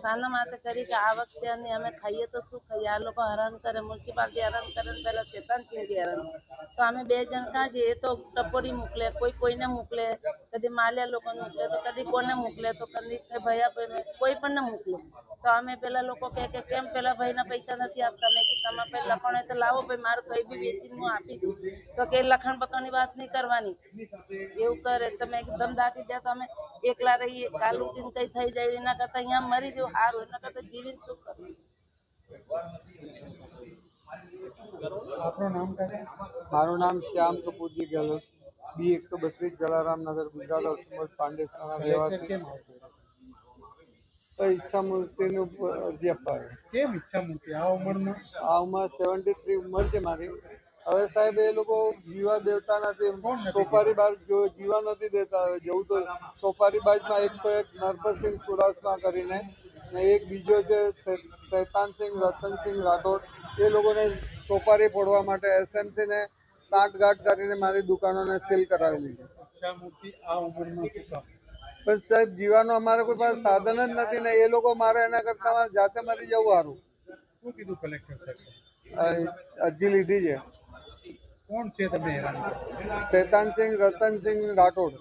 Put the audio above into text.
શાના માટે કરી કે આવક છે અને અમે ખાઈએ તો શું ખાઈએ, આ લોકો હેરાન કરે, મ્યુનિસિપાલિટી હેરાન કરે, પહેલા ચેતનસિંહજી હેરાન. તો અમે બે જણ કાં જઈએ, તો ટપોરી મોકલે, કોઈને મોકલે, કદી માલ્યા લોકોને મોકલે, તો કદી કોને મોકલે, તો કદી ભૈયા કોઈ પણ ને મોકલે. તો અમે પેલા લોકો કહે કે કેમ પેલા ભાઈના પૈસા નથી આપતા. મેં કીધું તમે પેલા લખણ હોય તો લાવો ભાઈ, મારું કઈ બી વેચીને હું આપી દઉં. તો કે લખણ બખણની વાત નહીં કરવાની, એવું કરે. તમે એકદમ દાટી દે તો અમે એકલા રહીએ, કાલ ઉઠીને કઈ થઈ જાય, એના કરતા અહીંયા મરી જવું સારું, એના કરતા જીવીને શું કરવું. મારું નામ શ્યામ કપૂરજી ગેહલોત, B132 જલારામ નગર, ગુજરાત હાઉસિંગ પાંડેસરાના રહેવાસી. ઈચ્છા મૂર્તિનું અરજી આપવા. કેમ ઈચ્છા મૂર્તિ આ ઉંમરમાં? આ ઉંમર 73 ઉંમર છે મારી. હવે સાહેબ એ લોકો જીવા દેવતા નથી, સોપારી બાજ જીવા નથી દેતા. જવું તો સોપારી બાજમાં એક તો એક નરપતસિંહ ચુડાસમા કરીને ને એક બીજો છે શૈતાનસિંહ રતનસિંહ રાઠોડ. એ લોકોને સોપારી ફોડવા માટે SMC ને સાંઠગાંઠ કરીને મારી દુકાનોને સીલ કરાવેલી છે. ઈચ્છા મૂર્તિ આ ઉંમરમાં શું કામ? પણ સાહેબ જીવાનો અમારે કોઈ પાસે સાધન જ નથી ને એ લોકો મારે એના કરતા જાતે મરી જવું સારું. શું કીધું કલેક્ટર સાહેબ? અરજી લીધી છે. કોણ છે તમે હેરાન? શૈતાનસિંહ રતનસિંહ રાઠોડ.